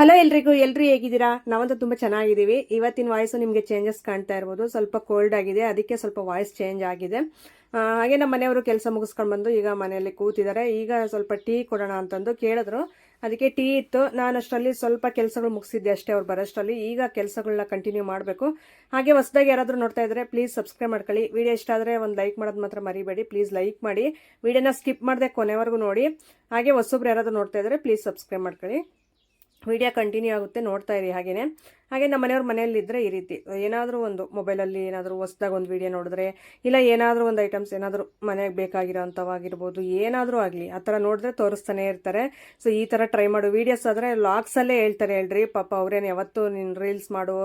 Hello ಎಲ್ರಿಗೂ ಹೇಗಿದ್ದೀರಾ? ನಾವಂತೂ ತುಂಬಾ ಚೆನ್ನಾಗಿದ್ದೀವಿ. ಇವತ್ತಿನ ವಾಯ್ಸ್ ನಿಮಗೆ ಚೇಂಜಸ್ ಕಾಣ್ತಾ ಇರ್ಬೋದು. ಸ್ವಲ್ಪ ಕೋಲ್ಡ್ ಆಗಿದೆ, ಅದಕ್ಕೆ ಸ್ವಲ್ಪ ವಾಯ್ಸ್ ಚೇಂಜ್ ಆಗಿದೆ. ಹಾಗೆ ನಮ್ಮ ಮನೆಯವರು ಕೆಲಸ ಮುಗಿಸ್ಕೊಂಡು ಬಂದು ಈಗ ಮನೆಯಲ್ಲಿ ಕೂತಿದ್ದಾರೆ. ಈಗ ಸ್ವಲ್ಪ ಟೀ ಕೊಡೋಣ ಅಂತಂದು ಕೇಳಿದ್ರು, ಅದಕ್ಕೆ ಟೀ ಇತ್ತು. ನಾನು ಅಷ್ಟರಲ್ಲಿ ಸ್ವಲ್ಪ ಕೆಲಸಗಳು ಮುಗಿಸಿದ್ದೆ ಅಷ್ಟೇ ಅವ್ರು ಬರೋಷ್ಟರಲ್ಲಿ. ಈಗ ಕೆಲಸಗಳನ್ನ ಕಂಟಿನ್ಯೂ ಮಾಡಬೇಕು. ಹಾಗೆ ಹೊಸದಾಗಿ ಯಾರಾದರೂ ನೋಡ್ತಾ ಇದ್ರೆ ಪ್ಲೀಸ್ ಸಬ್ಸ್ಕ್ರೈಬ್ ಮಾಡ್ಕೊಳ್ಳಿ. ವಿಡಿಯೋ ಇಷ್ಟ ಆದರೆ ಒಂದು ಲೈಕ್ ಮಾಡೋದು ಮಾತ್ರ ಮರಿಬೇಡಿ. ಪ್ಲೀಸ್ ಲೈಕ್ ಮಾಡಿ, ವಿಡಿಯೋನ ಸ್ಕಿಪ್ ಮಾಡದೆ ಕೊನೆವರೆಗೂ ನೋಡಿ. ಹಾಗೆ ಹೊಸಬ್ರು ಯಾರಾದರೂ ನೋಡ್ತಾ ಇದ್ರೆ ಪ್ಲೀಸ್ ಸಬ್ಸ್ಕ್ರೈಬ್ ಮಾಡ್ಕೊಳ್ಳಿ. ವಿಡಿಯೋ ಕಂಟಿನ್ಯೂ ಆಗುತ್ತೆ, ನೋಡ್ತಾ ಇರಿ. ಹಾಗೆ ನಮ್ಮ ಮನೆಯವ್ರ ಮನೆಯಲ್ಲಿದ್ದರೆ ಈ ರೀತಿ ಏನಾದರೂ ಒಂದು ಮೊಬೈಲಲ್ಲಿ ಏನಾದರೂ ಹೊಸ್ದಾಗಿ ಒಂದು ವಿಡಿಯೋ ನೋಡಿದ್ರೆ, ಇಲ್ಲ ಏನಾದರೂ ಒಂದು ಐಟಮ್ಸ್ ಏನಾದರೂ ಮನೆಗೆ ಬೇಕಾಗಿರೋ ಅಂಥವಾಗಿರ್ಬೋದು, ಏನಾದರೂ ಆಗಲಿ ಆ ಥರ ನೋಡಿದ್ರೆ ತೋರಿಸ್ತಾನೆ ಇರ್ತಾರೆ. ಸೊ ಈ ಥರ ಟ್ರೈ ಮಾಡು ವೀಡಿಯೋಸ್ ಆದರೆ ಲಾಗ್ಸಲ್ಲೇ ಹೇಳ್ತಾರೆ. ಹೇಳ್ರಿ ಪಾಪ ಅವ್ರೇನು ಯಾವತ್ತೂ ನೀನು ರೀಲ್ಸ್ ಮಾಡು,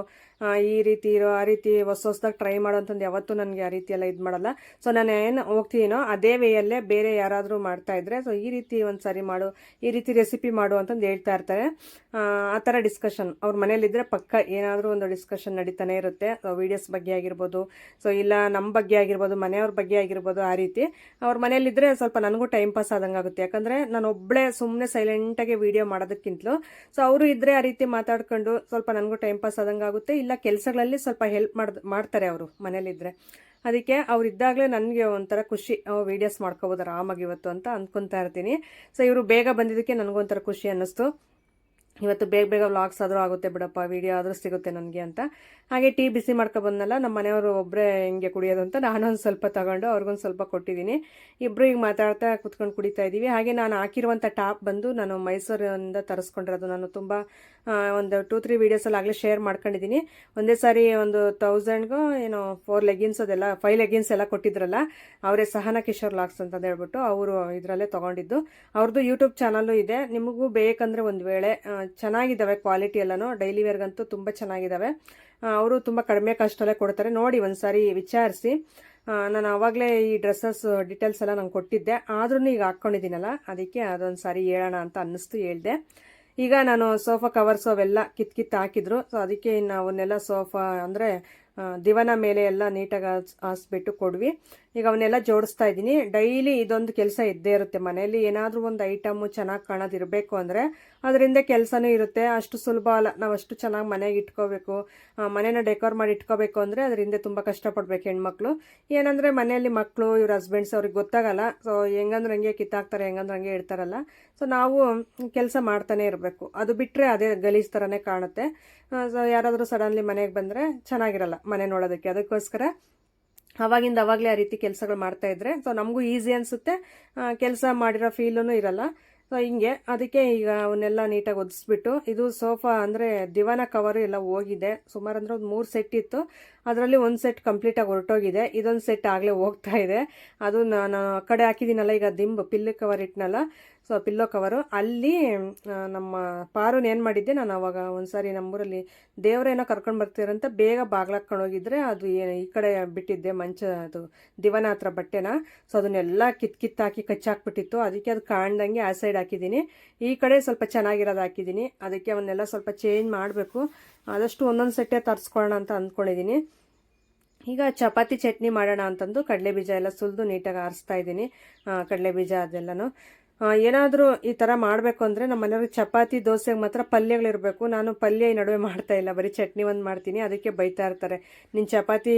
ಈ ರೀತಿ ಇರೋ ಆ ರೀತಿ ಹೊಸದಾಗಿ ಟ್ರೈ ಮಾಡು ಅಂತಂದು ಯಾವತ್ತೂ ನನಗೆ ಆ ರೀತಿ ಎಲ್ಲ ಇದು ಮಾಡಲ್ಲ. ಸೊ ನಾನು ಏನು ಹೋಗ್ತೀನೋ ಅದೇ ವೇಯಲ್ಲೇ ಬೇರೆ ಯಾರಾದರೂ ಮಾಡ್ತಾ ಇದ್ರೆ ಸೊ ಈ ರೀತಿ ಒಂದು ಸರಿ ಮಾಡು, ಈ ರೀತಿ ರೆಸಿಪಿ ಮಾಡು ಅಂತಂದು ಹೇಳ್ತಾ ಇರ್ತಾರೆ. ಆ ಥರ ಡಿಸ್ಕಷನ್ ಅವ್ರ ಮನೇಲಿದ್ದರೆ ಪಕ್ಕ ಏನಾದರೂ ಒಂದು ಡಿಸ್ಕಷನ್ ನಡೀತಾನೆ ಇರುತ್ತೆ. ವೀಡಿಯೋಸ್ ಬಗ್ಗೆ ಆಗಿರ್ಬೋದು, ಸೊ ಇಲ್ಲ ನಮ್ಮ ಬಗ್ಗೆ ಆಗಿರ್ಬೋದು, ಮನೆಯವ್ರ ಬಗ್ಗೆ ಆಗಿರ್ಬೋದು. ಆ ರೀತಿ ಅವ್ರ ಮನೇಲಿದ್ದರೆ ಸ್ವಲ್ಪ ನನಗೂ ಟೈಮ್ ಪಾಸ್ ಆದಂಗೆ ಆಗುತ್ತೆ. ಯಾಕಂದರೆ ನಾನು ಒಬ್ಬಳೇ ಸುಮ್ಮನೆ ಸೈಲೆಂಟಾಗಿ ವೀಡಿಯೋ ಮಾಡೋದಕ್ಕಿಂತಲೂ ಸೊ ಅವರು ಇದ್ದರೆ ಆ ರೀತಿ ಮಾತಾಡ್ಕೊಂಡು ಸ್ವಲ್ಪ ನನಗೂ ಟೈಮ್ ಪಾಸ್ ಆದಂಗೆ ಆಗುತ್ತೆ. ಇಲ್ಲ ಕೆಲಸಗಳಲ್ಲಿ ಸ್ವಲ್ಪ ಹೆಲ್ಪ್ ಮಾಡ್ತಾರೆ ಅವರು ಮನೇಲಿದ್ದರೆ. ಅದಕ್ಕೆ ಅವ್ರು ಇದ್ದಾಗಲೇ ನನಗೆ ಒಂಥರ ಖುಷಿ, ವೀಡಿಯೋಸ್ ಮಾಡ್ಕೋಬೋದು ಆರಾಮಾಗಿ ಇವತ್ತು ಅಂತ ಅಂದ್ಕೊತಾ ಇರ್ತೀನಿ. ಸೊ ಇವರು ಬೇಗ ಬಂದಿದ್ದಕ್ಕೆ ನನಗೊಂಥರ ಖುಷಿ ಅನ್ನಿಸ್ತು. ಇವತ್ತು ಬೇಗ ವ್ಲಾಗ್ಸ್ ಆದರೂ ಆಗುತ್ತೆ ಬಿಡಪ್ಪ, ವೀಡಿಯೋ ಆದರೂ ಸಿಗುತ್ತೆ ನನಗೆ ಅಂತ. ಹಾಗೆ ಟೀ ಬಿಸಿ ಬಂದಲ್ಲ, ನಮ್ಮ ಮನೆಯವರು ಒಬ್ಬರೇ ಹೆಂಗೆ ಕುಡಿಯೋದು ಅಂತ ನಾನೊಂದು ಸ್ವಲ್ಪ ತಗೊಂಡು ಅವ್ರಿಗೊಂದು ಸ್ವಲ್ಪ ಕೊಟ್ಟಿದ್ದೀನಿ. ಇಬ್ಬರು ಈಗ ಮಾತಾಡ್ತಾ ಕುತ್ಕೊಂಡು ಕುಡಿತಾ ಇದ್ದೀವಿ. ಹಾಗೆ ನಾನು ಹಾಕಿರುವಂಥ ಟಾಪ್ ಬಂದು ನಾನು ಮೈಸೂರಿಂದ ತರಿಸ್ಕೊಂಡಿರೋದು. ನಾನು ತುಂಬ ಒಂದು 2-3 ವೀಡಿಯೋಸಲ್ಲಿ ಆಗಲೇ ಶೇರ್ ಮಾಡ್ಕೊಂಡಿದ್ದೀನಿ. ಒಂದೇ ಸಾರಿ ಒಂದು 1000ಗೂ ಏನೋ 4 ಲೆಗಿನ್ಸ್ ಅದೆಲ್ಲ 5 ಲೆಗಿನ್ಸ್ ಎಲ್ಲ ಕೊಟ್ಟಿದ್ರಲ್ಲ, ಅವರೇ ಸಹನಾ ಕಿಶೋರ್ ಲಾಗ್ಸ್ ಅಂತ ಹೇಳ್ಬಿಟ್ಟು ಅವರು ಇದರಲ್ಲೇ ತೊಗೊಂಡಿದ್ದು. ಅವ್ರದ್ದು ಯೂಟ್ಯೂಬ್ ಚಾನಲ್ಲು ಇದೆ, ನಿಮಗೂ ಬೇಕಂದರೆ ಒಂದು ವೇಳೆ ಚೆನ್ನಾಗಿದ್ದಾವೆ ಕ್ವಾಲಿಟಿ ಎಲ್ಲನೂ. ಡೈಲಿ ವೇರ್ಗಂತೂ ತುಂಬ ಚೆನ್ನಾಗಿದ್ದಾವೆ. ಅವರು ತುಂಬ ಕಡಿಮೆ ಕಾಸ್ಟಲ್ಲೇ ಕೊಡ್ತಾರೆ. ನೋಡಿ ಒಂದು ಸಾರಿ ವಿಚಾರಿಸಿ. ನಾನು ಆವಾಗಲೇ ಈ ಡ್ರೆಸ್ಸಸ್ ಡೀಟೇಲ್ಸ್ ಎಲ್ಲ ನಂಗೆ ಕೊಟ್ಟಿದ್ದೆ, ಆದ್ರೂ ಈಗ ಹಾಕ್ಕೊಂಡಿದ್ದೀನಲ್ಲ, ಅದಕ್ಕೆ ಅದೊಂದು ಸಾರಿ ಹೇಳೋಣ ಅಂತ ಅನ್ನಿಸ್ತು, ಹೇಳ್ದೆ. ಈಗ ನಾನು ಸೋಫಾ ಕವರ್ಸು ಅವೆಲ್ಲ ಕಿತ್ತು ಹಾಕಿದ್ರು. ಸೊ ಅದಕ್ಕೆ ಇನ್ನು ಅವನ್ನೆಲ್ಲ ಸೋಫಾ ಅಂದರೆ ದಿವನ ಮೇಲೆ ಎಲ್ಲ ನೀಟಾಗಿ ಹಾಸ್ಬಿಟ್ಟು ಕೊಡ್ವಿ. ಈಗ ಅವನ್ನೆಲ್ಲ ಜೋಡಿಸ್ತಾ ಇದ್ದೀನಿ. ಡೈಲಿ ಇದೊಂದು ಕೆಲಸ ಇದ್ದೇ ಇರುತ್ತೆ ಮನೆಯಲ್ಲಿ. ಏನಾದರೂ ಒಂದು ಐಟಮು ಚೆನ್ನಾಗಿ ಕಾಣೋದಿರಬೇಕು ಅಂದರೆ ಅದರಿಂದ ಕೆಲಸನೂ ಇರುತ್ತೆ. ಅಷ್ಟು ಸುಲಭ ಅಲ್ಲ, ನಾವು ಅಷ್ಟು ಚೆನ್ನಾಗಿ ಮನೆಗೆ ಇಟ್ಕೋಬೇಕು, ಮನೇನ ಡೆಕೋರ್ ಮಾಡಿ ಇಟ್ಕೋಬೇಕು ಅಂದರೆ ಅದರಿಂದ ತುಂಬ ಕಷ್ಟಪಡ್ಬೇಕು ಹೆಣ್ಮಕ್ಳು. ಏನಂದರೆ ಮನೆಯಲ್ಲಿ ಮಕ್ಕಳು, ಇವ್ರ ಹಸ್ಬೆಂಡ್ಸ್ ಅವ್ರಿಗೆ ಗೊತ್ತಾಗಲ್ಲ. ಸೊ ಹೆಂಗಂದ್ರೆ ಹಂಗೆ ಕಿತ್ತಾಕ್ತಾರೆ, ಹೆಂಗಂದ್ರೆ ಹಂಗೆ ಇಡ್ತಾರಲ್ಲ. ಸೊ ನಾವು ಕೆಲಸ ಮಾಡ್ತಾನೆ ಇರಬೇಕು. ಅದು ಬಿಟ್ಟರೆ ಅದೇ ಗಲೀಜ್ ಥರನೇ ಕಾಣುತ್ತೆ. ಸೊ ಯಾರಾದರೂ ಸಡನ್ಲಿ ಮನೆಗೆ ಬಂದರೆ ಚೆನ್ನಾಗಿರಲ್ಲ ಮನೆ ನೋಡೋದಕ್ಕೆ. ಅದಕ್ಕೋಸ್ಕರ ಅವಾಗಲೇ ಆ ರೀತಿ ಕೆಲಸಗಳು ಮಾಡ್ತಾ ಇದ್ರೆ ಸೊ ನಮಗೂ ಈಸಿ ಅನಿಸುತ್ತೆ, ಕೆಲಸ ಮಾಡಿರೋ ಫೀಲೂ ಇರಲ್ಲ. ಸೊ ಹಿಂಗೆ ಅದಕ್ಕೆ ಈಗ ಅವನ್ನೆಲ್ಲ ನೀಟಾಗಿ ಒದಿಸ್ಬಿಟ್ಟು, ಇದು ಸೋಫಾ ಅಂದರೆ ದಿವಾನ ಕವರು ಎಲ್ಲ ಹೋಗಿದೆ. ಸುಮಾರು ಅಂದರೆ ಒಂದು 3 ಸೆಟ್ ಇತ್ತು, ಅದರಲ್ಲಿ ಒಂದು ಸೆಟ್ ಕಂಪ್ಲೀಟಾಗಿ ಹೊರಟೋಗಿದೆ. ಇದೊಂದು ಸೆಟ್ ಆಗಲೇ ಹೋಗ್ತಾ ಇದೆ. ಅದು ನಾನು ಆ ಕಡೆ ಹಾಕಿದ್ದೀನಲ್ಲ, ಈಗ ಪಿಲ್ಲೋ ಕವರ್ ಇಟ್ನಲ್ಲ, ಸೊ ಪಿಲ್ಲೋ ಕವರು ಅಲ್ಲಿ ನಮ್ಮ ಪಾರುನ ಏನು ಮಾಡಿದ್ದೆ, ನಾನು ಅವಾಗ ಒಂದು ಸಾರಿ ನಮ್ಮೂರಲ್ಲಿ ದೇವರೇನೋ ಕರ್ಕೊಂಡು ಬರ್ತೀರಂತ ಬೇಗ ಬಾಗ್ಲಾಕೊಂಡು ಹೋಗಿದ್ರೆ ಅದು ಈ ಕಡೆ ಬಿಟ್ಟಿದ್ದೆ ಮಂಚ, ಅದು ದಿವನ ಹತ್ರ ಬಟ್ಟೆನ. ಸೊ ಅದನ್ನೆಲ್ಲ ಕಿತ್ತಾಕಿ ಕಚ್ಚಾಕ್ಬಿಟ್ಟಿತ್ತು. ಅದಕ್ಕೆ ಅದು ಕಾಣ್ದಂಗೆ ಆ ಸೈಡ್ ಹಾಕಿದ್ದೀನಿ, ಈ ಕಡೆ ಸ್ವಲ್ಪ ಚೆನ್ನಾಗಿರೋದು ಹಾಕಿದ್ದೀನಿ. ಅದಕ್ಕೆ ಅವನ್ನೆಲ್ಲ ಸ್ವಲ್ಪ ಚೇಂಜ್ ಮಾಡಬೇಕು. ಆದಷ್ಟು ಒಂದೊಂದು ಸೆಟ್ಟೇ ತರಿಸ್ಕೊಳ್ಳೋಣ ಅಂತ ಅಂದ್ಕೊಂಡಿದ್ದೀನಿ. ಈಗ ಚಪಾತಿ ಚಟ್ನಿ ಮಾಡೋಣ ಅಂತಂದು ಕಡಲೆ ಬೀಜ ಎಲ್ಲ ಸುಲಿದು ನೀಟಾಗಿ ಆರಿಸ್ತಾ ಇದ್ದೀನಿ. ಕಡಲೆ ಬೀಜ ಅದೆಲ್ಲನೂ ಏನಾದರೂ ಈ ಥರ ಮಾಡಬೇಕು ಅಂದರೆ ನಮ್ಮ ಮನೆಯವ್ರಿಗೆ ಚಪಾತಿ ದೋಸೆಗೆ ಮಾತ್ರ ಪಲ್ಯಗಳಿರಬೇಕು. ನಾನು ಪಲ್ಯ ಈ ನಡುವೆ ಮಾಡ್ತಾ ಇಲ್ಲ, ಬರೀ ಚಟ್ನಿ ಒಂದು ಮಾಡ್ತೀನಿ. ಅದಕ್ಕೆ ಬೈತಾ ಇರ್ತಾರೆ, ನೀನು ಚಪಾತಿ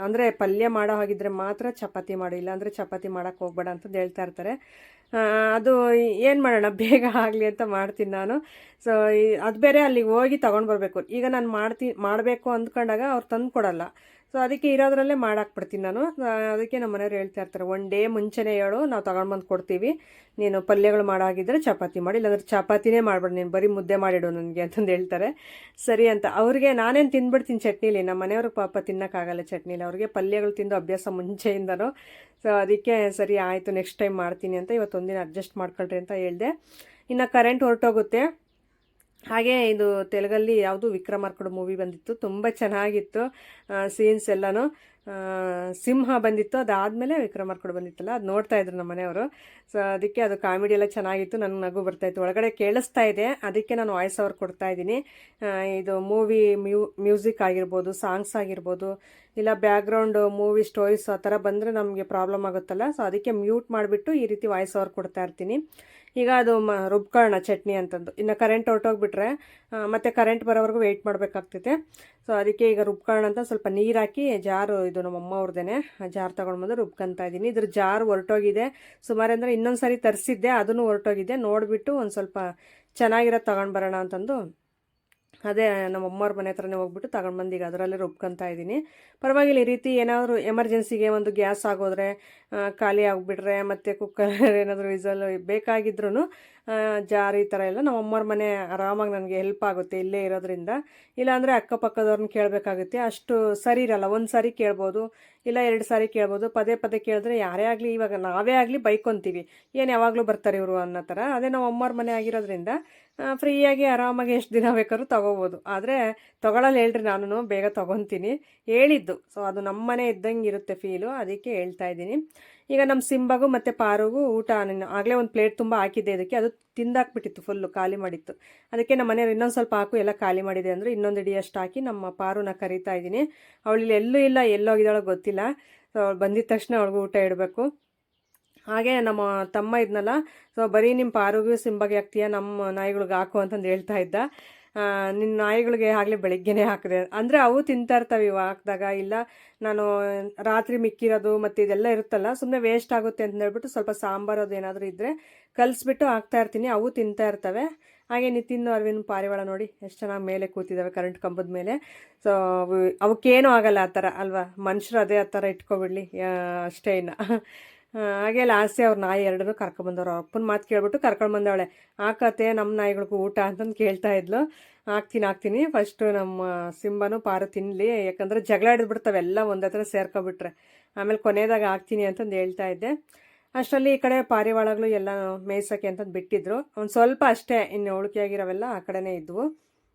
ಅಂದರೆ ಪಲ್ಯ ಮಾಡೋ ಹಾಗಿದ್ರೆ ಮಾತ್ರ ಚಪಾತಿ ಮಾಡು, ಇಲ್ಲಾಂದರೆ ಚಪಾತಿ ಮಾಡೋಕ್ಕೆ ಹೋಗ್ಬೇಡ ಅಂತಂದು ಹೇಳ್ತಾ ಇರ್ತಾರೆ. ಅದು ಏನು ಮಾಡೋಣ, ಬೇಗ ಆಗಲಿ ಅಂತ ಮಾಡ್ತೀನಿ ನಾನು. ಸೊ ಅದು ಬೇರೆ ಅಲ್ಲಿಗೆ ಹೋಗಿ ತೊಗೊಂಡು ಬರಬೇಕು. ಈಗ ನಾನು ಮಾಡಬೇಕು ಅಂದ್ಕೊಂಡಾಗ ಅವ್ರು ತಂದು ಕೊಡಲ್ಲ. ಸೊ ಅದಕ್ಕೆ ಇರೋದ್ರಲ್ಲೇ ಮಾಡಾಕ್ಬಿಡ್ತೀನಿ ನಾನು. ಅದಕ್ಕೆ ನಮ್ಮ ಮನೆಯವ್ರು ಹೇಳ್ತಾ ಇರ್ತಾರೆ, 1 ಡೇ ಮುಂಚೆನೇ ಹೇಳು, ನಾವು ತೊಗೊಂಡು ಬಂದು ಕೊಡ್ತೀವಿ, ನೀನು ಪಲ್ಯಗಳು ಮಾಡಾಗಿದ್ದರೆ ಚಪಾತಿ ಮಾಡಿ, ಇಲ್ಲಾಂದ್ರೆ ಚಪಾತಿನೇ ಮಾಡ್ಬೇಡ, ನೀನು ಬರೀ ಮುದ್ದೆ ಮಾಡಿಡು ನನಗೆ ಅಂತಂದು ಹೇಳ್ತಾರೆ. ಸರಿ ಅಂತ ಅವ್ರಿಗೆ ನಾನೇನು ತಿಂದ್ಬಿಡ್ತೀನಿ ಚಟ್ನಿಲಿ. ನಮ್ಮ ಮನೆಯವ್ರಿಗೆ ಪಾಪ ತಿನ್ನೋಕ್ಕಾಗಲ್ಲ ಚಟ್ನಿಲಿ, ಅವ್ರಿಗೆ ಪಲ್ಯಗಳು ತಿಂದು ಅಭ್ಯಾಸ ಮುಂಚೆಯಿಂದನೂ. ಸೊ ಅದಕ್ಕೆ ಸರಿ ಆಯಿತು, ನೆಕ್ಸ್ಟ್ ಟೈಮ್ ಮಾಡ್ತೀನಿ ಅಂತ ಇವತ್ತೊಂದಿನ ಅಡ್ಜಸ್ಟ್ ಮಾಡ್ಕೊಳ್ರಿ ಅಂತ ಹೇಳಿದೆ. ಇನ್ನು ಕರೆಂಟ್ ಹೊರಟೋಗುತ್ತೆ. ಹಾಗೆ ಇದು ತೆಲುಗಲ್ಲಿ ಯಾವುದು ವಿಕ್ರಮಾರ್ಕುಡು ಮೂವಿ ಬಂದಿತ್ತು, ತುಂಬ ಚೆನ್ನಾಗಿತ್ತು ಸೀನ್ಸ್ ಎಲ್ಲನೂ. ಸಿಂಹ ಬಂದಿತ್ತು, ಅದಾದಮೇಲೆ ವಿಕ್ರಮಾರ್ಕುಡು ಬಂದಿತ್ತಲ್ಲ, ಅದು ನೋಡ್ತಾ ಇದ್ರು ನಮ್ಮ ಮನೆಯವರು. ಸೊ ಅದಕ್ಕೆ ಅದು ಕಾಮಿಡಿ ಎಲ್ಲ ಚೆನ್ನಾಗಿತ್ತು, ನನಗೆ ನಗು ಬರ್ತಾಯಿತ್ತು. ಒಳಗಡೆ ಕೇಳಿಸ್ತಾ ಇದೆ, ಅದಕ್ಕೆ ನಾನು ವಾಯ್ಸ್ ಓವರ್ ಕೊಡ್ತಾ ಇದ್ದೀನಿ. ಇದು ಮೂವಿ ಮ್ಯೂಸಿಕ್ ಆಗಿರ್ಬೋದು, ಸಾಂಗ್ಸ್ ಆಗಿರ್ಬೋದು, ಇಲ್ಲ ಬ್ಯಾಕ್ಗ್ರೌಂಡು ಮೂವಿ ಸ್ಟೋರೀಸ್ ಆ ಥರ ಬಂದರೆ ನಮಗೆ ಪ್ರಾಬ್ಲಮ್ ಆಗುತ್ತಲ್ಲ. ಸೊ ಅದಕ್ಕೆ ಮ್ಯೂಟ್ ಮಾಡಿಬಿಟ್ಟು ಈ ರೀತಿ ವಾಯ್ಸ್ ಓವರ್ ಕೊಡ್ತಾ ಇರ್ತೀನಿ. ಈಗ ಅದು ರುಬ್ಕೊಳ್ಳೋಣ ಚಟ್ನಿ ಅಂತಂದು. ಇನ್ನು ಕರೆಂಟ್ ಹೊರಟೋಗ್ಬಿಟ್ರೆ ಮತ್ತೆ ಕರೆಂಟ್ ಬರೋವರೆಗೂ ವೆಯ್ಟ್ ಮಾಡಬೇಕಾಗ್ತೈತೆ. ಸೊ ಅದಕ್ಕೆ ಈಗ ರುಬ್ಕೊಳ್ಳೋಣ ಅಂತ ಸ್ವಲ್ಪ ನೀರು ಹಾಕಿ ಜಾರು, ಇದು ನಮ್ಮ ಅಮ್ಮ ಅವ್ರದ್ದೇನೆ, ಜಾರು ತೊಗೊಂಡ್ಬಂದು ರುಬ್ಕೊತಾ ಇದ್ದೀನಿ. ಇದ್ರ ಜಾರು ಹೊರಟೋಗಿದೆ ಸುಮಾರು, ಅಂದರೆ ಇನ್ನೊಂದು ಸಾರಿ ತರಿಸಿದ್ದೆ ಅದನ್ನು ಹೊರಟೋಗಿದೆ. ನೋಡಿಬಿಟ್ಟು ಒಂದು ಸ್ವಲ್ಪ ಚೆನ್ನಾಗಿರೋದು ತೊಗೊಂಡು ಬರೋಣ ಅಂತಂದು ಅದೇ ನಮ್ಮ ಅಮ್ಮವ್ರ ಮನೆ ಹತ್ರನೇ ಹೋಗ್ಬಿಟ್ಟು ತಗೊಂಡು ಈಗ ಅದರಲ್ಲೇ ರುಬ್ಕೊತಾ ಇದ್ದೀನಿ. ಪರವಾಗಿಲ್ಲ, ಈ ರೀತಿ ಏನಾದರೂ ಎಮರ್ಜೆನ್ಸಿಗೆ ಒಂದು ಗ್ಯಾಸ್ ಆಗೋದ್ರೆ, ಖಾಲಿ ಆಗಿಬಿಟ್ರೆ, ಮತ್ತು ಕುಕ್ಕರ್ ಏನಾದರೂ ವಿಸಲ್ ಬೇಕಾಗಿದ್ರೂ ಜಾರ್ ಈ ಥರ ಎಲ್ಲ ನಮ್ಮ ಅಮ್ಮವ್ರ ಮನೆ ಆರಾಮಾಗಿ ನನಗೆ ಹೆಲ್ಪ್ ಆಗುತ್ತೆ ಇಲ್ಲೇ ಇರೋದ್ರಿಂದ. ಇಲ್ಲಾಂದರೆ ಅಕ್ಕಪಕ್ಕದವ್ರನ್ನ ಕೇಳಬೇಕಾಗುತ್ತೆ, ಅಷ್ಟು ಸರಿ ಇರಲ್ಲ. ಒಂದು ಸಾರಿ ಕೇಳ್ಬೋದು, ಇಲ್ಲ 2 ಸಾರಿ ಕೇಳ್ಬೋದು. ಪದೇ ಪದೇ ಕೇಳಿದ್ರೆ ಯಾರೇ ಆಗಲಿ, ಇವಾಗ ನಾವೇ ಆಗಲಿ ಬೈಕೊತೀವಿ, ಏನು ಯಾವಾಗಲೂ ಬರ್ತಾರೆ ಇವರು ಅನ್ನೋ ಥರ. ಅದೇ ನಮ್ಮ ಅಮ್ಮವ್ರ ಮನೆ ಆಗಿರೋದ್ರಿಂದ ಫ್ರೀಯಾಗಿ ಆರಾಮಾಗಿ ಎಷ್ಟು ದಿನ ಬೇಕಾದ್ರೂ ತೊಗೋಬೋದು. ಆದರೆ ತೊಗೊಳಲ್ಲ ಹೇಳ್ರಿ, ನಾನು ಬೇಗ ತೊಗೊತೀನಿ ಹೇಳಿದ್ದು. ಸೊ ಅದು ನಮ್ಮ ಮನೆ ಇದ್ದಂಗೆ ಇರುತ್ತೆ ಫೀಲು, ಅದಕ್ಕೆ ಹೇಳ್ತಾ ಇದ್ದೀನಿ. ಈಗ ನಮ್ಮ ಸಿಂಬಾಗೂ ಮತ್ತು ಪಾರುಗೂ ಊಟ ಆಗಲೇ ಒಂದು ಪ್ಲೇಟ್ ತುಂಬ ಹಾಕಿದ್ದೆ ಇದಕ್ಕೆ, ಅದು ತಿಂದಾಕ್ಬಿಟ್ಟಿತ್ತು, ಫುಲ್ಲು ಖಾಲಿ ಮಾಡಿತ್ತು. ಅದಕ್ಕೆ ನಮ್ಮ ಮನೆಯವ್ರು ಇನ್ನೊಂದು ಸ್ವಲ್ಪ ಹಾಕು, ಎಲ್ಲ ಖಾಲಿ ಮಾಡಿದೆ ಅಂದರೆ ಇನ್ನೊಂದು ಇಡಿಯಷ್ಟು ಹಾಕಿ ನಮ್ಮ ಪಾರುನ ಕರಿತಾ ಇದ್ದೀನಿ. ಅವಳಿಲ್ಲಿ ಎಲ್ಲೂ ಇಲ್ಲ, ಎಲ್ಲೋಗಿದ್ದಾಳೋ ಗೊತ್ತಿಲ್ಲ. ಸೊ ಅವಳು ಬಂದಿದ್ದ ತಕ್ಷಣ ಅವ್ಳಿಗೂ ಊಟ ಇಡಬೇಕು. ಹಾಗೆ ನಮ್ಮ ತಮ್ಮ ಇದ್ನಲ್ಲ, ಸೊ ಬರೀ ನಿಮ್ಮ ಪಾರುಗೂ ಸಿಂಬಾಗೆ ಹಾಕ್ತೀಯ, ನಮ್ಮ ನಾಯಿಗಳಿಗೆ ಹಾಕು ಅಂತಂದು ಹೇಳ್ತಾ ಇದ್ದ. ನಿನ್ನ ನಾಯಿಗಳಿಗೆ ಆಗಲೇ ಬೆಳಗ್ಗೆನೇ ಹಾಕಿದೆ ಅಂದರೆ ಅವು ತಿಂತಾ ಇರ್ತವೆ ಇವು ಹಾಕಿದಾಗ. ಇಲ್ಲ ನಾನು ರಾತ್ರಿ ಮಿಕ್ಕಿರೋದು ಮತ್ತು ಇದೆಲ್ಲ ಇರುತ್ತಲ್ಲ, ಸುಮ್ಮನೆ ವೇಸ್ಟ್ ಆಗುತ್ತೆ ಅಂತ ಹೇಳ್ಬಿಟ್ಟು ಸ್ವಲ್ಪ ಸಾಂಬಾರು ಅದು ಏನಾದರೂ ಇದ್ದರೆ ಕಲಿಸ್ಬಿಟ್ಟು ಹಾಕ್ತಾ ಇರ್ತೀನಿ, ಅವು ತಿಂತಾ ಇರ್ತವೆ. ಹಾಗೆ ನಿತಿನ್ ಅರವಿಂದ್ ಪಾರಿವಾಳ ನೋಡಿ ಎಷ್ಟು ಚೆನ್ನಾಗಿ ಮೇಲೆ ಕೂತಿದ್ದಾವೆ ಕರೆಂಟ್ ಕಂಬದ ಮೇಲೆ. ಸೊ ಅವಕ್ಕೇನೂ ಆಗಲ್ಲ ಆ ಥರ ಅಲ್ವಾ, ಮನುಷ್ಯರು ಅದೇ ಆ ಥರ ಇಟ್ಕೊಬಿಡ್ಲಿ ಅಷ್ಟೇ. ಇನ್ನು ಹಾಗೆ ಲಾಸ್ಟೇ ಅವ್ರ ನಾಯಿ ಎರಡನ್ನೂ ಕರ್ಕೊಂಬಂದವ್ರು. ಅವ್ರ ಅಪ್ಪನ ಮಾತು ಕೇಳ್ಬಿಟ್ಟು ಕರ್ಕೊಂಡು ಬಂದವಳೆ. ಹಾಕತ್ತೆ ನಮ್ಮ ನಾಯಿಗಳಿಗೂ ಊಟ ಅಂತಂದು ಕೇಳ್ತಾ ಇದ್ಲು. ಹಾಕ್ತೀನಿ ಫಸ್ಟು ನಮ್ಮ ಸಿಂಬನು ಪಾರು ತಿನ್ನಲಿ, ಯಾಕಂದರೆ ಜಗಳ ಹಿಡಿದ್ಬಿಡ್ತಾವೆ ಎಲ್ಲ ಒಂದೇ ಥರ ಸೇರ್ಕೊಬಿಟ್ರೆ. ಆಮೇಲೆ ಕೊನೆಯದಾಗ ಹಾಕ್ತೀನಿ ಅಂತಂದು ಹೇಳ್ತಾ ಇದ್ದೆ. ಅಷ್ಟರಲ್ಲಿ ಈ ಕಡೆ ಪಾರಿವಾಳಗಳು ಎಲ್ಲ ಮೇಯ್ಸೋಕ್ಕೆ ಅಂತಂದು ಬಿಟ್ಟಿದ್ರು. ಒಂದು ಸ್ವಲ್ಪ ಅಷ್ಟೇ, ಇನ್ನು ಉಳಿಕೆಯಾಗಿರೋವೆಲ್ಲ ಆ ಕಡೆನೇ ಇದ್ವು.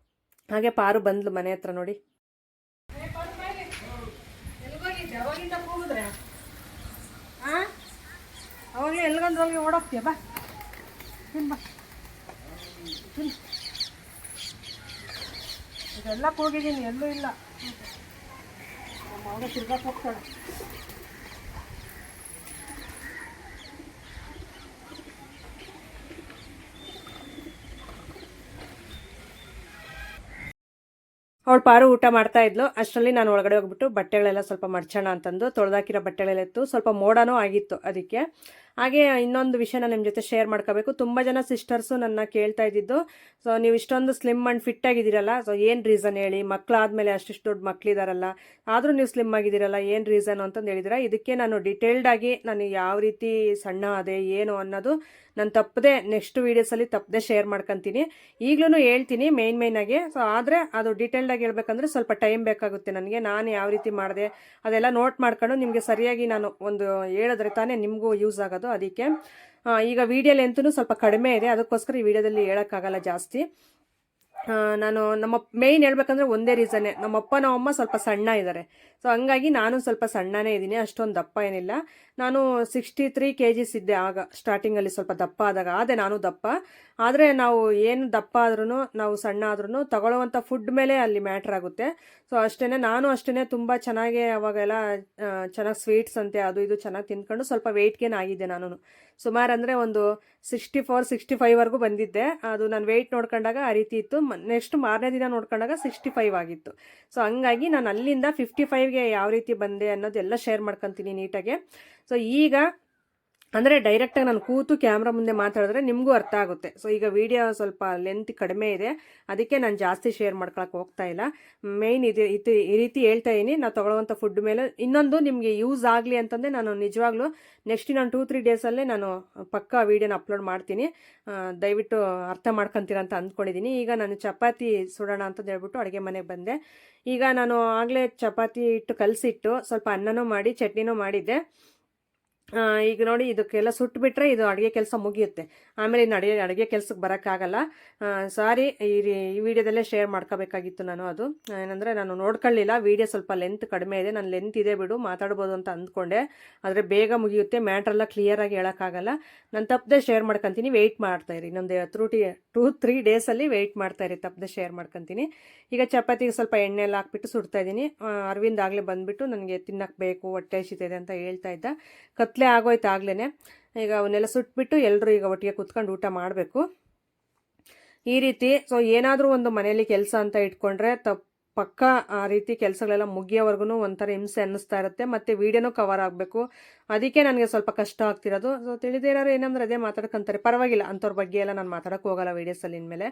ಹಾಗೆ ಪಾರು ಬಂದ್ಲು ಮನೆ ಹತ್ರ ನೋಡಿ. ಅವಾಗಲೇ ಎಲ್ಗಂದ್ರಲ್ಲಿ ಓಡೋಗ್ತೀಯ, ಬಾ ಬಾ ಇದೆಲ್ಲ ಹೋಗಿದ್ದೀನಿ, ಎಲ್ಲೂ ಇಲ್ಲ. ಅವಾಗ ತಿರ್ಗಾಕ್ ಹೋಗ್ತಾಳೆ. ಅವಳು ಪಾರು ಊಟ ಮಾಡ್ತಾ ಇದ್ಲು. ಅಷ್ಟರಲ್ಲಿ ನಾನು ಒಳಗಡೆ ಹೋಗ್ಬಿಟ್ಟು ಬಟ್ಟೆಗಳೆಲ್ಲ ಸ್ವಲ್ಪ ಮಡ್ಚೋಣ ಅಂತಂದು ತೊಳೆದಾಕಿರೋ ಬಟ್ಟೆಗಳೆಲ್ಲ ಇತ್ತು, ಸ್ವಲ್ಪ ಮೋಡನೂ ಆಗಿತ್ತು ಅದಕ್ಕೆ. ಹಾಗೆ ಇನ್ನೊಂದು ವಿಷಯನ ನಿಮ್ಮ ಜೊತೆ ಶೇರ್ ಮಾಡ್ಕೋಬೇಕು. ತುಂಬ ಜನ ಸಿಸ್ಟರ್ಸು ನನ್ನ ಕೇಳ್ತಾ ಇದ್ದಿದ್ದು, ಸೊ ನೀವು ಇಷ್ಟೊಂದು ಸ್ಲಿಮ್ ಆ್ಯಂಡ್ ಫಿಟ್ ಆಗಿದ್ದೀರಲ್ಲ, ಸೊ ಏನು ರೀಸನ್ ಹೇಳಿ, ಮಕ್ಕಳಾದಮೇಲೆ ಅಷ್ಟಿಷ್ಟು ದೊಡ್ಡ ಮಕ್ಕಳಿದಾರಲ್ಲ, ಆದರೂ ನೀವು ಸ್ಲಿಮ್ ಆಗಿದ್ದೀರಲ್ಲ, ಏನು ರೀಸನ್ ಅಂತಂದು ಹೇಳಿದ್ರೆ, ಇದಕ್ಕೆ ನಾನು ಡಿಟೇಲ್ಡಾಗಿ ನಾನು ಯಾವ ರೀತಿ ಸಣ್ಣ ಅದೇ ಏನು ಅನ್ನೋದು ನಾನು ತಪ್ಪದೆ ನೆಕ್ಸ್ಟ್ ವೀಡಿಯೋಸಲ್ಲಿ ತಪ್ಪದೆ ಶೇರ್ ಮಾಡ್ಕೊತೀನಿ. ಈಗಲೂ ಹೇಳ್ತೀನಿ ಮೇಯ್ನಾಗಿ. ಸೊ ಆದರೆ ಅದು ಡೀಟೇಲ್ಡಾಗಿ ಹೇಳ್ಬೇಕಂದ್ರೆ ಸ್ವಲ್ಪ ಟೈಮ್ ಬೇಕಾಗುತ್ತೆ ನನಗೆ. ನಾನು ಯಾವ ರೀತಿ ಮಾಡಿದೆ ಅದೆಲ್ಲ ನೋಟ್ ಮಾಡ್ಕೊಂಡು ನಿಮಗೆ ಸರಿಯಾಗಿ ನಾನು ಒಂದು ಹೇಳಿದ್ರೆ ತಾನೇ ನಿಮಗೂ ಯೂಸ್ ಆಗೋದು. ಅದಕ್ಕೆ ಈಗ ವೀಡಿಯೋ ಲೆಂತೂ ಸ್ವಲ್ಪ ಕಡಿಮೆ ಇದೆ, ಅದಕ್ಕೋಸ್ಕರ ಈ ವಿಡಿಯೋದಲ್ಲಿ ಹೇಳೋಕ್ಕಾಗಲ್ಲ ಜಾಸ್ತಿ. ನಾನು ನಮ್ಮ ಮೇಯ್ನ್ ಹೇಳ್ಬೇಕಂದ್ರೆ ಒಂದೇ ರೀಸನ್ನೇ, ನಮ್ಮಪ್ಪ ನಮ್ಮಮ್ಮ ಸ್ವಲ್ಪ ಸಣ್ಣ ಇದ್ದಾರೆ. ಸೊ ಹಂಗಾಗಿ ನಾನು ಸ್ವಲ್ಪ ಸಣ್ಣನೇ ಇದ್ದೀನಿ, ಅಷ್ಟೊಂದು ದಪ್ಪ ಏನಿಲ್ಲ. ನಾನು 63 kgs ಇದ್ದೆ ಆಗ ಸ್ಟಾರ್ಟಿಂಗಲ್ಲಿ, ಸ್ವಲ್ಪ ದಪ್ಪ ಆದಾಗ ಆದೆ ನಾನು ದಪ್ಪ. ಆದರೆ ನಾವು ಏನು ದಪ್ಪ ಆದ್ರೂ, ನಾವು ಸಣ್ಣ ಆದ್ರೂ ತಗೊಳ್ಳೋವಂಥ ಫುಡ್ ಮೇಲೆ ಅಲ್ಲಿ ಮ್ಯಾಟ್ರ್ ಆಗುತ್ತೆ. ಸೊ ಅಷ್ಟೇ, ನಾನು ಅಷ್ಟೇ ತುಂಬ ಚೆನ್ನಾಗಿ ಅವಾಗೆಲ್ಲ ಚೆನ್ನಾಗಿ ಸ್ವೀಟ್ಸ್ ಅಂತೆ ಅದು ಇದು ಚೆನ್ನಾಗಿ ತಿಂದ್ಕೊಂಡು ಸ್ವಲ್ಪ ವೆಯ್ಟ್ ಗೇನ್ ಆಗಿದ್ದೆ ನಾನು. ಸುಮಾರು ಅಂದರೆ ಒಂದು 64-65ವರೆಗೂ ಬಂದಿದ್ದೆ. ಅದು ನಾನು ವೆಯ್ಟ್ ನೋಡ್ಕೊಂಡಾಗ ಆ ರೀತಿ ಇತ್ತು. ನೆಕ್ಸ್ಟ್ ಮಾರನೇ ದಿನ ನೋಡ್ಕೊಂಡಾಗ 65 ಆಗಿತ್ತು. ಸೊ ಹಂಗಾಗಿ ನಾನು ಅಲ್ಲಿಂದ 55ಗೆ ಯಾವ ರೀತಿ ಬಂದೆ ಅನ್ನೋದೆಲ್ಲ ಶೇರ್ ಮಾಡ್ಕೊತೀನಿ ನೀಟಾಗೆ. ಸೊ ಈಗ ಅಂದರೆ ಡೈರೆಕ್ಟಾಗಿ ನಾನು ಕೂತು ಕ್ಯಾಮ್ರಾ ಮುಂದೆ ಮಾತಾಡಿದ್ರೆ ನಿಮಗೂ ಅರ್ಥ ಆಗುತ್ತೆ. ಸೊ ಈಗ ವಿಡಿಯೋ ಸ್ವಲ್ಪ ಲೆಂತ್ ಕಡಿಮೆ ಇದೆ, ಅದಕ್ಕೆ ನಾನು ಜಾಸ್ತಿ ಶೇರ್ ಮಾಡ್ಕೊಳಕ್ಕೆ ಹೋಗ್ತಾ ಇಲ್ಲ. ಮೇಯ್ನ್ ಈ ರೀತಿ ಹೇಳ್ತಾ ಇದ್ದೀನಿ, ನಾವು ತೊಗೊಳ್ಳೋವಂಥ ಫುಡ್ ಮೇಲೆ. ಇನ್ನೊಂದು ನಿಮಗೆ ಯೂಸ್ ಆಗಲಿ ಅಂತಂದರೆ ನಾನು ನಿಜವಾಗ್ಲೂ ನೆಕ್ಸ್ಟ್ ನಾನು 2-3 ಡೇಸಲ್ಲೇ ನಾನು ಪಕ್ಕಾ ವೀಡಿಯೋನ ಅಪ್ಲೋಡ್ ಮಾಡ್ತೀನಿ. ದಯವಿಟ್ಟು ಅರ್ಥ ಮಾಡ್ಕೊತೀರ ಅಂತ ಅಂದ್ಕೊಂಡಿದ್ದೀನಿ. ಈಗ ನಾನು ಚಪಾತಿ ಸುಡೋಣ ಅಂತಂದು ಹೇಳ್ಬಿಟ್ಟು ಅಡುಗೆ ಮನೆಗೆ ಬಂದೆ. ಈಗ ನಾನು ಆಗಲೇ ಚಪಾತಿ ಇಟ್ಟು ಕಲಸಿಟ್ಟು ಸ್ವಲ್ಪ ಅನ್ನನೂ ಮಾಡಿ ಚಟ್ನಿನೂ ಮಾಡಿದ್ದೆ. ಈಗ ನೋಡಿ ಇದಕ್ಕೆಲ್ಲ ಸುಟ್ಟುಬಿಟ್ರೆ ಇದು ಅಡುಗೆ ಕೆಲಸ ಮುಗಿಯುತ್ತೆ. ಆಮೇಲೆ ಇನ್ನು ಅಡುಗೆ ಕೆಲಸಕ್ಕೆ ಬರೋಕ್ಕಾಗಲ್ಲ. ಸಾರಿ, ಈ ವಿಡಿಯೋದಲ್ಲೇ ಶೇರ್ ಮಾಡ್ಕೋಬೇಕಾಗಿತ್ತು ನಾನು. ಅದು ಏನಂದರೆ ನಾನು ನೋಡ್ಕೊಳ್ಳಿಲ್ಲ, ವೀಡಿಯೋ ಸ್ವಲ್ಪ ಲೆಂತ್ ಕಡಿಮೆ ಇದೆ. ನಾನು ಲೆಂತ್ ಇದೆ ಬಿಡು ಮಾತಾಡ್ಬೋದು ಅಂತ ಅಂದ್ಕೊಂಡೆ, ಆದರೆ ಬೇಗ ಮುಗಿಯುತ್ತೆ, ಮ್ಯಾಟ್ರೆಲ್ಲ ಕ್ಲಿಯರಾಗಿ ಹೇಳೋಕ್ಕಾಗಲ್ಲ. ನಾನು ತಪ್ಪದೆ ಶೇರ್ ಮಾಡ್ಕೊತೀನಿ, ವೆಯ್ಟ್ ಮಾಡ್ತಾಯಿರಿ. ಇನ್ನೊಂದು 2-3 ಡೇಸಲ್ಲಿ ವೆಯ್ಟ್ ಮಾಡ್ತಾಯಿರಿ, ತಪ್ಪದೆ ಶೇರ್ ಮಾಡ್ಕೊತೀನಿ. ಈಗ ಚಪಾತಿಗೆ ಸ್ವಲ್ಪ ಎಣ್ಣೆ ಎಲ್ಲ ಹಾಕ್ಬಿಟ್ಟು ಸುಡ್ತಾಯಿದ್ದೀನಿ. ಅರವಿಂದ್ ಆಗಲೇ ಬಂದುಬಿಟ್ಟು ನನಗೆ ತಿನ್ನಕ್ಕೆ ಬೇಕು, ಹೊಟ್ಟೆ ಹಸಿತಿದೆ ಅಂತ ಹೇಳ್ತಾ ಇದ್ದ. ಕತ್ಲೆ ಕತ್ಲೆ ಆಗೋಯ್ತು ಆಗ್ಲೇ. ಈಗ ಅವನ್ನೆಲ್ಲ ಸುಟ್ಬಿಟ್ಟು ಎಲ್ಲರೂ ಈಗ ಒಟ್ಟಿಗೆ ಕುತ್ಕೊಂಡು ಊಟ ಮಾಡಬೇಕು ಈ ರೀತಿ. ಸೊ ಏನಾದರೂ ಒಂದು ಮನೆಯಲ್ಲಿ ಕೆಲಸ ಅಂತ ಇಟ್ಕೊಂಡ್ರೆ ಪಕ್ಕ ಆ ರೀತಿ ಕೆಲಸಗಳೆಲ್ಲ ಮುಗಿಯೋವರೆಗೂ ಒಂಥರ ಹಿಂಸೆ ಅನ್ನಿಸ್ತಾ ಇರುತ್ತೆ. ಮತ್ತು ವೀಡಿಯೋನೂ ಕವರ್ ಆಗಬೇಕು, ಅದಕ್ಕೆ ನನಗೆ ಸ್ವಲ್ಪ ಕಷ್ಟ ಆಗ್ತಿರೋದು. ಸೊ ತಿಳಿದೇ ಇರೋರು ಏನಂದ್ರೆ ಅದೇ ಮಾತಾಡ್ಕೊಂತಾರೆ, ಪರವಾಗಿಲ್ಲ, ಅಂಥವ್ರ ಬಗ್ಗೆ ಎಲ್ಲ ನಾನು ಮಾತಾಡೋಕ್ಕೆ ಹೋಗಲ್ಲ ವೀಡಿಯೋಸಲ್ಲಿ ಇನ್ಮೇಲೆ.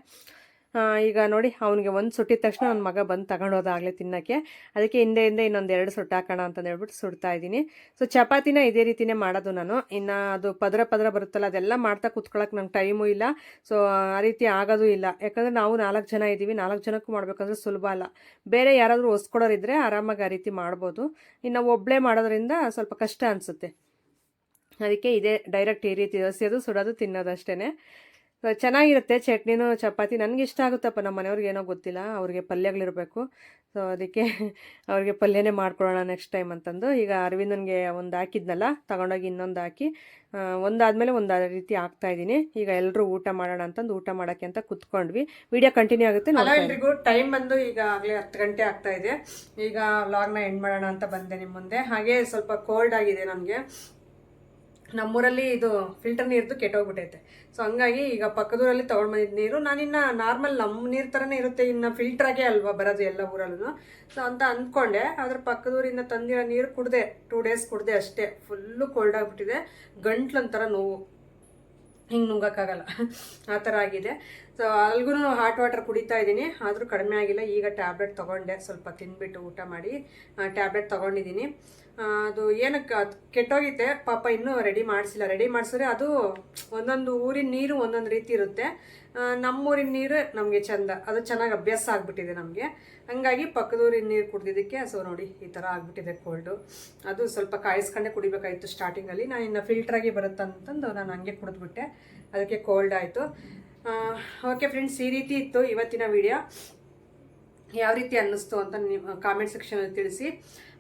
ಈಗ ನೋಡಿ ಅವನಿಗೆ ಒಂದು ಸುಟ್ಟಿದ ತಕ್ಷಣ ನನ್ನ ಮಗ ಬಂದು ತಗೊಂಡೋದಾಗಲೇ ತಿನ್ನೋಕ್ಕೆ, ಅದಕ್ಕೆ ಹಿಂದೆ ಇನ್ನೊಂದು 2 ಸುಟ್ಟು ಹಾಕೋಣ ಅಂತಂದು ಹೇಳ್ಬಿಟ್ಟು ಸುಡ್ತಾ ಇದ್ದೀನಿ. ಸೊ ಚಪಾತಿನ ಇದೇ ರೀತಿಯೇ ಮಾಡೋದು ನಾನು. ಇನ್ನು ಅದು ಪದರ ಬರುತ್ತಲ್ಲ ಅದೆಲ್ಲ ಮಾಡ್ತಾ ಕೂತ್ಕೊಳ್ಳೋಕೆ ನಂಗೆ ಟೈಮು ಇಲ್ಲ. ಸೊ ಆ ರೀತಿ ಆಗೋದು ಇಲ್ಲ, ಯಾಕಂದರೆ ನಾವು 4 ಜನ ಇದ್ದೀವಿ, 4 ಜನಕ್ಕೂ ಮಾಡಬೇಕಂದ್ರೆ ಸುಲಭ ಅಲ್ಲ. ಬೇರೆ ಯಾರಾದರೂ ಹೊಸ್ಕೊಡೋರಿದ್ದರೆ ಆರಾಮಾಗಿ ಆ ರೀತಿ ಮಾಡ್ಬೋದು. ಇನ್ನು ಒಬ್ಬಳೇ ಮಾಡೋದ್ರಿಂದ ಸ್ವಲ್ಪ ಕಷ್ಟ ಅನಿಸುತ್ತೆ. ಅದಕ್ಕೆ ಇದೇ ಡೈರೆಕ್ಟ್ ಈ ರೀತಿ ಹಸಿಯೋದು ಸುಡೋದು ತಿನ್ನೋದು ಅಷ್ಟೇ. ಚೆನ್ನಾಗಿರುತ್ತೆ ಚಟ್ನಿನೂ ಚಪಾತಿ. ನನಗೆ ಇಷ್ಟ ಆಗುತ್ತಪ್ಪ, ನಮ್ಮ ಮನೆಯವ್ರಿಗೆ ಏನೋ ಗೊತ್ತಿಲ್ಲ, ಅವ್ರಿಗೆ ಪಲ್ಯಗಳಿರಬೇಕು. ಸೊ ಅದಕ್ಕೆ ಅವ್ರಿಗೆ ಪಲ್ಯನೇ ಮಾಡ್ಕೊಳ್ಳೋಣ ನೆಕ್ಸ್ಟ್ ಟೈಮ್ ಅಂತಂದು. ಈಗ ಅರವಿಂದನಿಗೆ ಒಂದು ಹಾಕಿದ್ನಲ್ಲ, ತಗೊಂಡೋಗಿ ಇನ್ನೊಂದು ಹಾಕಿ ಒಂದಾದಮೇಲೆ ಒಂದು ರೀತಿ ಹಾಕ್ತಾಯಿದ್ದೀನಿ. ಈಗ ಎಲ್ಲರೂ ಊಟ ಮಾಡೋಣ ಅಂತಂದು ಊಟ ಮಾಡೋಕ್ಕೆ ಅಂತ ಕುತ್ಕೊಂಡ್ವಿ. ವಿಡಿಯೋ ಕಂಟಿನ್ಯೂ ಆಗುತ್ತೆ. ಎಲ್ರಿಗೂ ಟೈಮ್ ಬಂದು ಈಗ ಆಗಲೇ 10 ಗಂಟೆ ಆಗ್ತಾಯಿದೆ. ಈಗ ವ್ಲಾಗ್ನ ಎಂಡ್ ಮಾಡೋಣ ಅಂತ ಬಂದೆ ನಿಮ್ಮ ಮುಂದೆ. ಹಾಗೆ ಸ್ವಲ್ಪ ಕೋಲ್ಡ್ ಆಗಿದೆ ನನಗೆ. ನಮ್ಮೂರಲ್ಲಿ ಇದು ಫಿಲ್ಟರ್ ನೀರ್ದು ಕೆಟ್ಟೋಗ್ಬಿಟ್ಟೈತೆ. ಸೊ ಹಂಗಾಗಿ ಈಗ ಪಕ್ಕದೂರಲ್ಲಿ ತೊಗೊಂಡು ಬಂದಿದ್ದು ನೀರು ನಾನಿನ್ನು ನಾರ್ಮಲ್ ನಮ್ಮ ನೀರು ಥರನೇ ಇರುತ್ತೆ, ಇನ್ನು ಫಿಲ್ಟ್ರಾಗೆ ಅಲ್ವಾ ಬರೋದು ಎಲ್ಲ ಊರಲ್ಲೂ. ಸೊ ಅಂತ ಅಂದ್ಕೊಂಡೆ, ಅದ್ರ ಪಕ್ಕದೂರಿಂದ ತಂದಿರೋ ನೀರು ಕುಡಿದೆ, 2 ಡೇಸ್ ಕುಡಿದೆ ಅಷ್ಟೇ. ಫುಲ್ಲು ಕೋಲ್ಡ್ ಆಗಿಬಿಟ್ಟಿದೆ, ಗಂಟ್ಲೊಂಥರ ನೋವು, ಹಿಂಗೆ ನುಂಗೋಕ್ಕಾಗಲ್ಲ ಆ ಥರ ಆಗಿದೆ. ಸೊ ಅಲ್ಗೂ ಹಾಟ್ ವಾಟರ್ ಕುಡಿತಾ ಇದ್ದೀನಿ, ಆದರೂ ಕಡಿಮೆ ಆಗಿಲ್ಲ. ಈಗ ಟ್ಯಾಬ್ಲೆಟ್ ತೊಗೊಂಡೆ, ಸ್ವಲ್ಪ ತಿಂದ್ಬಿಟ್ಟು ಊಟ ಮಾಡಿ ಟ್ಯಾಬ್ಲೆಟ್ ತೊಗೊಂಡಿದ್ದೀನಿ. ಅದು ಏನಕ್ಕೆ ಕೆಟ್ಟೋಗಿತ್ತೆ ಪಾಪ, ಇನ್ನೂ ರೆಡಿ ಮಾಡಿಸಿಲ್ಲ. ರೆಡಿ ಮಾಡಿಸಿದ್ರೆ ಅದು ಒಂದೊಂದು ಊರಿನ ನೀರು ಒಂದೊಂದು ರೀತಿ ಇರುತ್ತೆ. ನಮ್ಮೂರಿನ ನೀರು ನಮಗೆ ಚಂದ, ಅದು ಚೆನ್ನಾಗಿ ಅಭ್ಯಾಸ ಆಗಿಬಿಟ್ಟಿದೆ ನಮಗೆ. ಹಂಗಾಗಿ ಪಕ್ಕದೂರಿನ ನೀರು ಕುಡ್ದಿದ್ದಕ್ಕೆ ಸೊ ನೋಡಿ ಈ ಥರ ಆಗಿಬಿಟ್ಟಿದೆ ಕೋಲ್ಡು. ಅದು ಸ್ವಲ್ಪ ಕಾಯಿಸ್ಕೊಂಡೆ ಕುಡಿಬೇಕಾಗಿತ್ತು ಸ್ಟಾರ್ಟಿಂಗಲ್ಲಿ. ನಾನು ಇನ್ನು ಫಿಲ್ಟ್ರಾಗಿ ಬರುತ್ತಂತಂದು ನಾನು ಹಂಗೆ ಕುಡಿದ್ಬಿಟ್ಟೆ, ಅದಕ್ಕೆ ಕೋಲ್ಡ್ ಆಯಿತು. ಓಕೆ ಫ್ರೆಂಡ್ಸ್, ಈ ರೀತಿ ಇತ್ತು ಇವತ್ತಿನ ವಿಡಿಯೋ. ಯಾವ ರೀತಿ ಅನ್ನಿಸ್ತು ಅಂತ ನೀವು ಕಾಮೆಂಟ್ ಸೆಕ್ಷನಲ್ಲಿ ತಿಳಿಸಿ.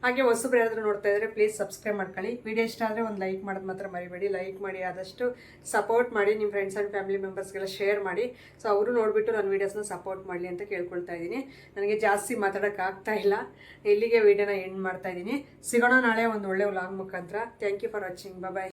ಹಾಗೆ ಹೊಸಬ್ರು ಯಾರಾದರೂ ನೋಡ್ತಾ ಇದ್ದರೆ ಪ್ಲೀಸ್ ಸಬ್ಸ್ಕ್ರೈಬ್ ಮಾಡ್ಕೊಳ್ಳಿ. ವಿಡಿಯೋ ಇಷ್ಟ ಆದರೆ ಒಂದು ಲೈಕ್ ಮಾಡೋದು ಮಾತ್ರ ಮರಿಬೇಡಿ. ಲೈಕ್ ಮಾಡಿ, ಆದಷ್ಟು ಸಪೋರ್ಟ್ ಮಾಡಿ, ನಿಮ್ಮ ಫ್ರೆಂಡ್ಸ್ ಆ್ಯಂಡ್ ಫ್ಯಾಮಿಲಿ ಮೆಂಬರ್ಸ್ಗೆಲ್ಲ ಶೇರ್ ಮಾಡಿ. ಸೊ ಅವರು ನೋಡಿಬಿಟ್ಟು ನನ್ನ ವೀಡಿಯೋಸ್ನ ಸಪೋರ್ಟ್ ಮಾಡಲಿ ಅಂತ ಕೇಳ್ಕೊಳ್ತಾ ಇದ್ದೀನಿ. ನನಗೆ ಜಾಸ್ತಿ ಮಾತಾಡೋಕ್ಕಾಗ್ತಾ ಇಲ್ಲ, ಇಲ್ಲಿಗೆ ವಿಡಿಯೋನ ಎಂಡ್ ಮಾಡ್ತಾ ಇದ್ದೀನಿ. ಸಿಗೋಣ ನಾಳೆ ಒಂದು ಒಳ್ಳೆ ವ್ಲಾಗ್ ಮುಖಾಂತರ. Thank you for watching. Bye.